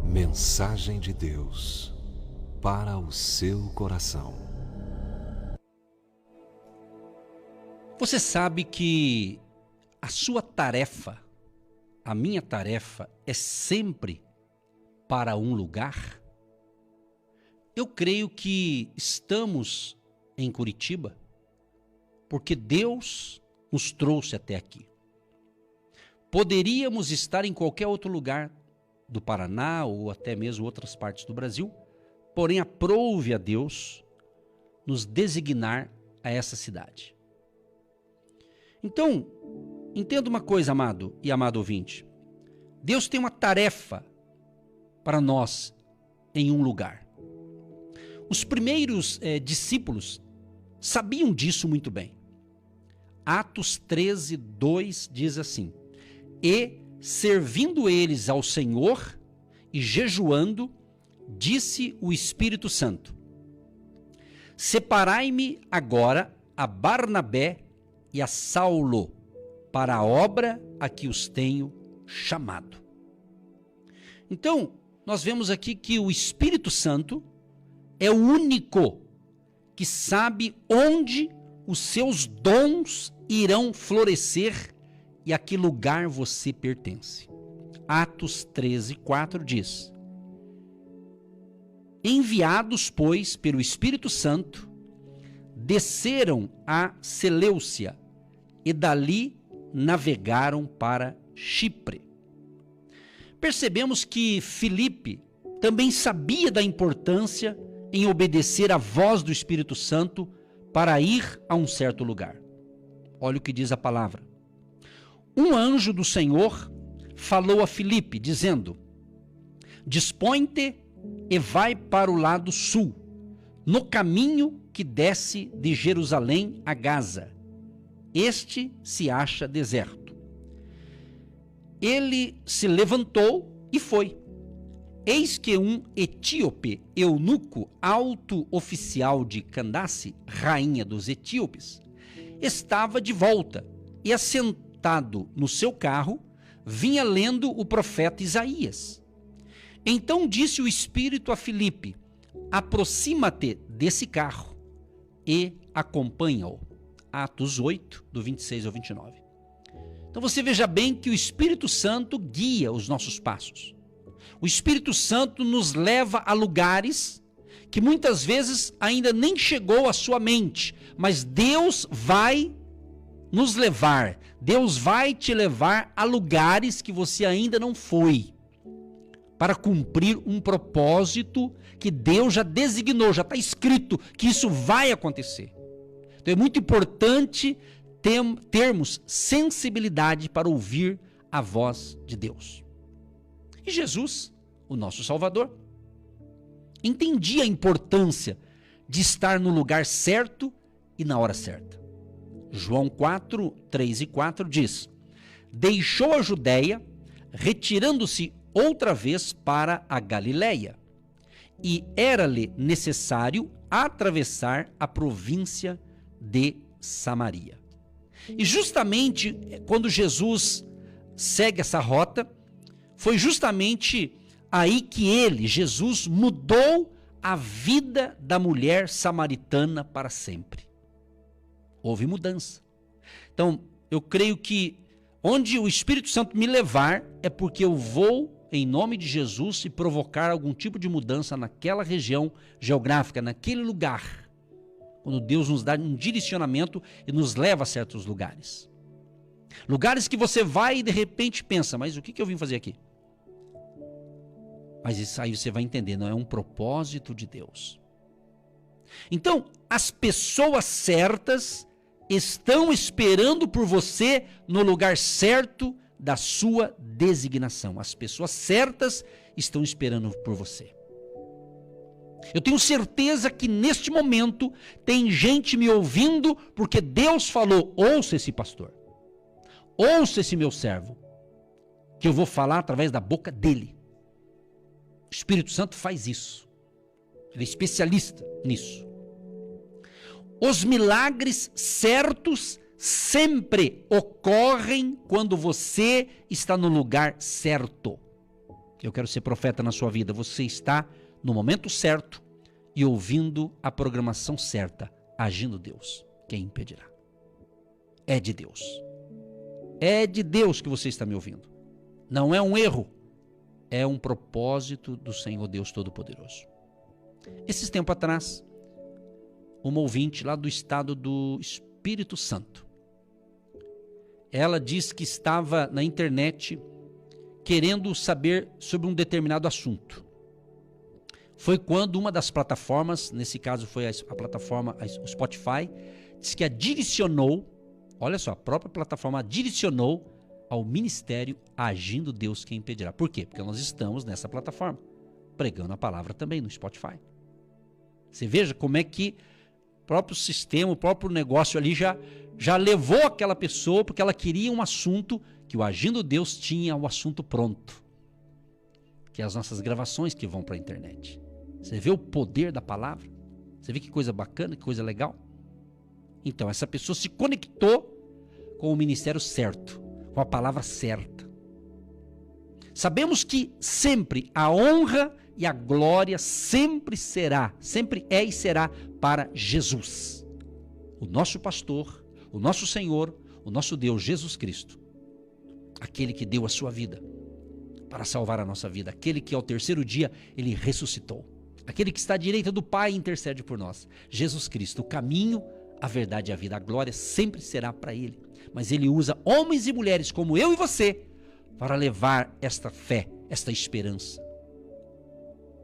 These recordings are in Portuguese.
Mensagem de Deus para o seu coração. Você sabe que a sua tarefa, a minha tarefa, é sempre para um lugar? Eu creio que estamos em Curitiba porque Deus nos trouxe até aqui. Poderíamos estar em qualquer outro lugar do Paraná ou até mesmo outras partes do Brasil, porém aprouve a Deus nos designar a essa cidade. Então, entenda uma coisa, amado e amado ouvinte. Deus tem uma tarefa para nós em um lugar. Os primeiros discípulos sabiam disso muito bem. Atos 13, 2 diz assim: E, servindo eles ao Senhor e jejuando, disse o Espírito Santo: Separai-me agora a Barnabé e a Saulo para a obra a que os tenho chamado. Então, nós vemos aqui que o Espírito Santo é o único que sabe onde os seus dons irão florescer e a que lugar você pertence. Atos 13, 4 diz: Enviados, pois, pelo Espírito Santo, desceram a Seleucia e dali navegaram para Chipre. Percebemos que Filipe também sabia da importância em obedecer à voz do Espírito Santo para ir a um certo lugar. Olha o que diz a palavra. Um anjo do Senhor falou a Filipe, dizendo: Dispõe-te e vai para o lado sul, no caminho que desce de Jerusalém a Gaza. Este se acha deserto. Ele se levantou e foi. Eis que um etíope, eunuco, alto oficial de Candace, rainha dos etíopes, estava de volta e, assentado no seu carro, vinha lendo o profeta Isaías. Então disse o Espírito a Filipe: Aproxima-te desse carro e acompanha-o. Atos 8, do 26 ao 29. Então você veja bem que o Espírito Santo guia os nossos passos. O Espírito Santo nos leva a lugares que muitas vezes ainda nem chegou à sua mente, mas Deus vai nos levar, Deus vai te levar a lugares que você ainda não foi, para cumprir um propósito que Deus já designou, já está escrito que isso vai acontecer. Então é muito importante termos sensibilidade para ouvir a voz de Deus. E Jesus, o nosso Salvador, entendia a importância de estar no lugar certo e na hora certa. João 4, 3 e 4 diz: Deixou a Judéia, retirando-se outra vez para a Galileia, e era-lhe necessário atravessar a província de Samaria. E justamente quando Jesus segue essa rota, foi justamente aí que Jesus, mudou a vida da mulher samaritana para sempre. Houve mudança. Então, eu creio que onde o Espírito Santo me levar é porque eu vou, em nome de Jesus, e provocar algum tipo de mudança naquela região geográfica, naquele lugar. Quando Deus nos dá um direcionamento e nos leva a certos lugares. Lugares que você vai e de repente pensa: mas o que eu vim fazer aqui? Mas isso aí você vai entender, não é um propósito de Deus. Então, as pessoas certas estão esperando por você no lugar certo da sua designação. As pessoas certas estão esperando por você. Eu tenho certeza que neste momento tem gente me ouvindo porque Deus falou: ouça esse pastor, ouça esse meu servo, que eu vou falar através da boca dele. O Espírito Santo faz isso. Ele é especialista nisso. Os milagres certos sempre ocorrem quando você está no lugar certo. Eu quero ser profeta na sua vida. Você está no momento certo e ouvindo a programação certa. Agindo Deus, quem impedirá? É de Deus. É de Deus que você está me ouvindo. Não é um erro. É um propósito do Senhor Deus Todo-Poderoso. Esses tempos atrás, uma ouvinte lá do estado do Espírito Santo, ela disse que estava na internet querendo saber sobre um determinado assunto. Foi quando uma das plataformas, nesse caso foi a plataforma, o Spotify, disse que a direcionou, olha só, a própria plataforma direcionou ao ministério Agindo Deus Quem Impedirá. Por quê? Porque nós estamos nessa plataforma, pregando a palavra também no Spotify. Você veja como é que o próprio sistema, o próprio negócio ali já levou aquela pessoa, porque ela queria um assunto que o Agindo Deus tinha o assunto pronto. Que é as nossas gravações que vão para a internet. Você vê o poder da palavra? Você vê que coisa bacana, que coisa legal? Então, essa pessoa se conectou com o ministério certo, com a palavra certa. Sabemos que sempre a honra e a glória sempre é e será para Jesus, o nosso pastor, o nosso Senhor, o nosso Deus, Jesus Cristo, aquele que deu a sua vida para salvar a nossa vida, aquele que ao terceiro dia ele ressuscitou, aquele que está à direita do Pai e intercede por nós, Jesus Cristo, o caminho, a verdade e a vida. A glória sempre será para ele, mas ele usa homens e mulheres como eu e você para levar esta fé, esta esperança.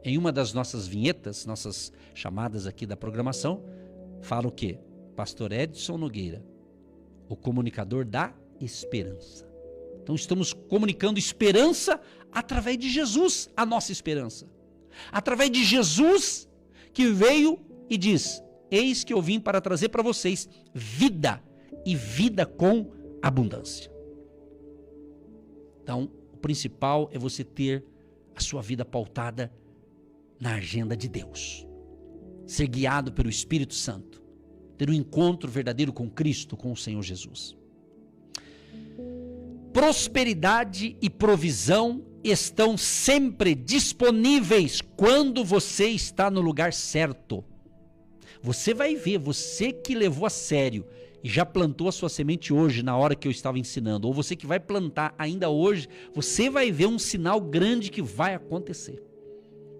Em uma das nossas vinhetas, nossas chamadas aqui da programação, fala o quê? Pastor Edson Nogueira, o comunicador da esperança. Então estamos comunicando esperança através de Jesus, a nossa esperança. Através de Jesus que veio e diz: eis que eu vim para trazer para vocês vida e vida com abundância. Então, o principal é você ter a sua vida pautada na agenda de Deus. Ser guiado pelo Espírito Santo. Ter um encontro verdadeiro com Cristo, com o Senhor Jesus. Prosperidade e provisão estão sempre disponíveis quando você está no lugar certo. Você vai ver, você que levou a sério e já plantou a sua semente hoje, na hora que eu estava ensinando, ou você que vai plantar ainda hoje, você vai ver um sinal grande que vai acontecer.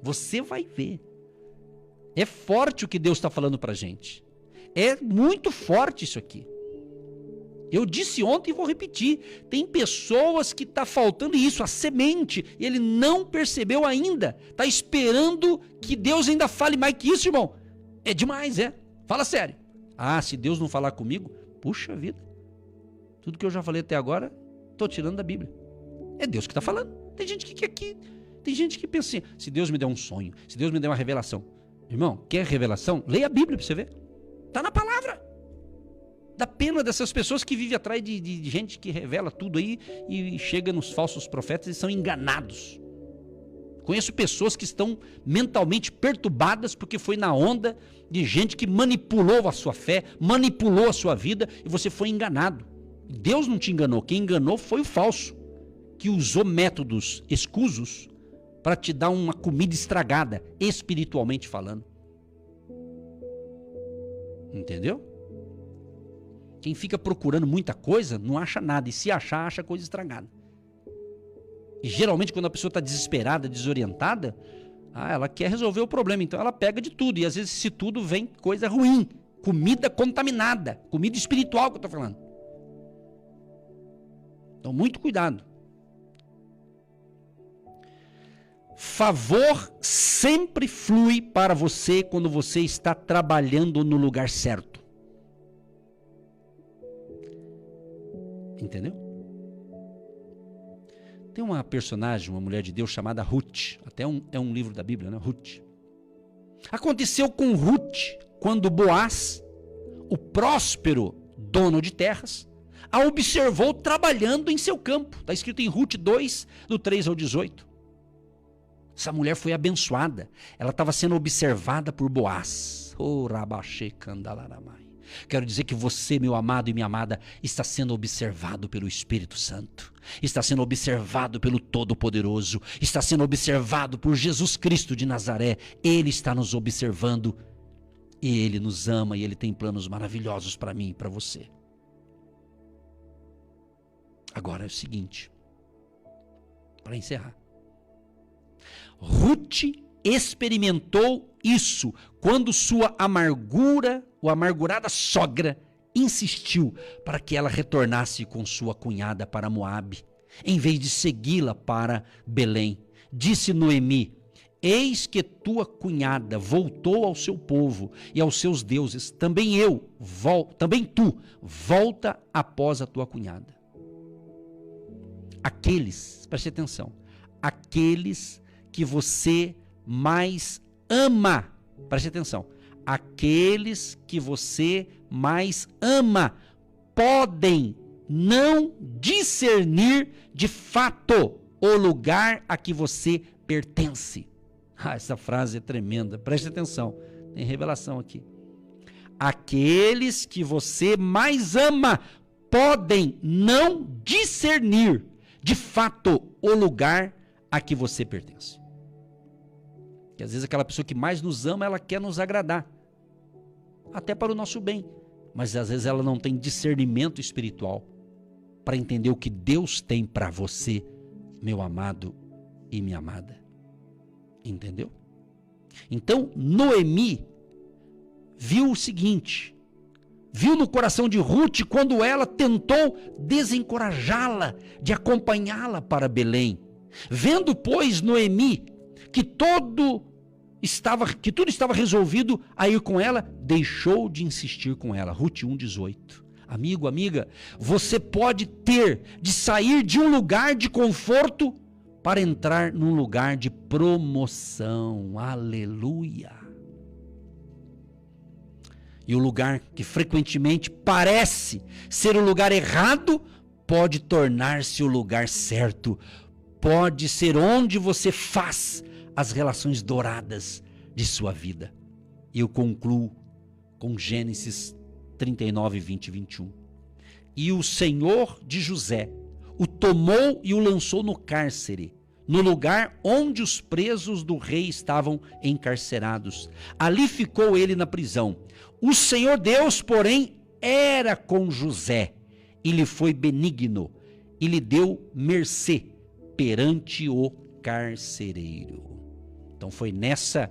Você vai ver. É forte o que Deus está falando para a gente. É muito forte isso aqui. Eu disse ontem e vou repetir. Tem pessoas que está faltando isso, a semente, e ele não percebeu ainda. Está esperando que Deus ainda fale mais que isso, irmão. É demais, é? Fala sério. Ah, se Deus não falar comigo, puxa vida. Tudo que eu já falei até agora, estou tirando da Bíblia. É Deus que está falando. Tem gente que pensa assim, se Deus me der um sonho, se Deus me der uma revelação. Irmão, quer revelação? Leia a Bíblia para você ver. Está na palavra. Dá pena dessas pessoas que vivem atrás de gente que revela tudo aí e chega nos falsos profetas e são enganados. Conheço pessoas que estão mentalmente perturbadas porque foi na onda de gente que manipulou a sua fé, manipulou a sua vida e você foi enganado. Deus não te enganou, quem enganou foi o falso, que usou métodos escusos para te dar uma comida estragada, espiritualmente falando. Entendeu? Quem fica procurando muita coisa não acha nada, e se achar, acha coisa estragada. E geralmente quando a pessoa está desesperada, desorientada, ela quer resolver o problema, então ela pega de tudo, e às vezes se tudo vem coisa ruim, comida contaminada, comida espiritual que eu estou falando. Então muito cuidado. Favor sempre flui para você quando você está trabalhando no lugar certo. Entendeu? Tem uma personagem, uma mulher de Deus chamada Ruth. Até é um livro da Bíblia, né? Ruth. Aconteceu com Ruth quando Boaz, o próspero dono de terras, a observou trabalhando em seu campo. Está escrito em Ruth 2, do 3 ao 18. Essa mulher foi abençoada. Ela estava sendo observada por Boaz. Oh, Rabaxê Candalaramai. Quero dizer que você, meu amado e minha amada, está sendo observado pelo Espírito Santo, está sendo observado pelo Todo-Poderoso, está sendo observado por Jesus Cristo de Nazaré. Ele está nos observando e Ele nos ama e Ele tem planos maravilhosos para mim e para você. Agora é o seguinte, para encerrar. Ruth experimentou isso quando sua amargurada sogra insistiu para que ela retornasse com sua cunhada para Moabe, em vez de segui-la para Belém. Disse Noemi: eis que tua cunhada voltou ao seu povo e aos seus deuses, também tu, volta após a tua cunhada. Preste atenção, aqueles que você mais ama, preste atenção, aqueles que você mais ama podem não discernir de fato o lugar a que você pertence. Essa frase é tremenda, preste atenção, tem revelação aqui. Aqueles que você mais ama podem não discernir de fato o lugar a que você pertence. Que às vezes aquela pessoa que mais nos ama, ela quer nos agradar, até para o nosso bem, mas às vezes ela não tem discernimento espiritual para entender o que Deus tem para você, meu amado e minha amada. Entendeu? Então Noemi viu o seguinte, viu no coração de Ruth quando ela tentou desencorajá-la de acompanhá-la para Belém. Vendo, pois, Noemi que tudo estava resolvido a ir com ela, deixou de insistir com ela. Ruth 1,18. Amigo, amiga, você pode ter de sair de um lugar de conforto para entrar num lugar de promoção. Aleluia! E o lugar que frequentemente parece ser o lugar errado pode tornar-se o lugar certo. Pode ser onde você faz as relações douradas de sua vida. E eu concluo com Gênesis 39, 20 e 21. E o Senhor de José o tomou e o lançou no cárcere, no lugar onde os presos do rei estavam encarcerados. Ali ficou ele na prisão. O Senhor Deus, porém, era com José e lhe foi benigno e lhe deu mercê perante o carcereiro. Então foi nessa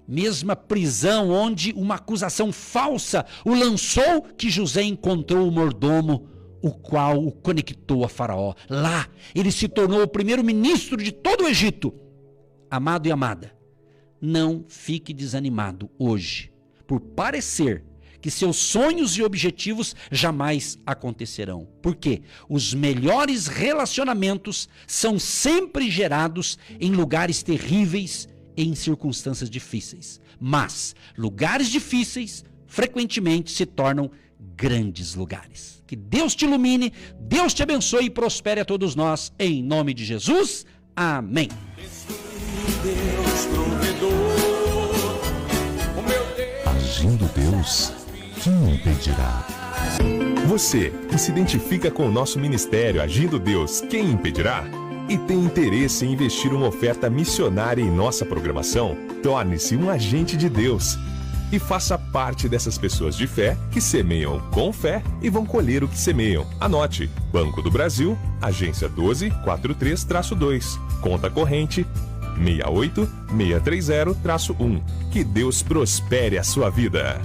mesma prisão onde uma acusação falsa o lançou que José encontrou o mordomo, o qual o conectou a Faraó. Lá ele se tornou o primeiro ministro de todo o Egito. Amado e amada, não fique desanimado hoje por parecer que seus sonhos e objetivos jamais acontecerão. Porque os melhores relacionamentos são sempre gerados em lugares terríveis e em circunstâncias difíceis. Mas lugares difíceis frequentemente se tornam grandes lugares. Que Deus te ilumine, Deus te abençoe e prospere a todos nós, em nome de Jesus. Amém. Agindo Deus, quem impedirá? Você que se identifica com o nosso ministério Agindo Deus, quem impedirá? E tem interesse em investir uma oferta missionária em nossa programação? Torne-se um agente de Deus e faça parte dessas pessoas de fé que semeiam com fé e vão colher o que semeiam. Anote: Banco do Brasil, agência 1243-2, conta corrente 68630-1. Que Deus prospere a sua vida.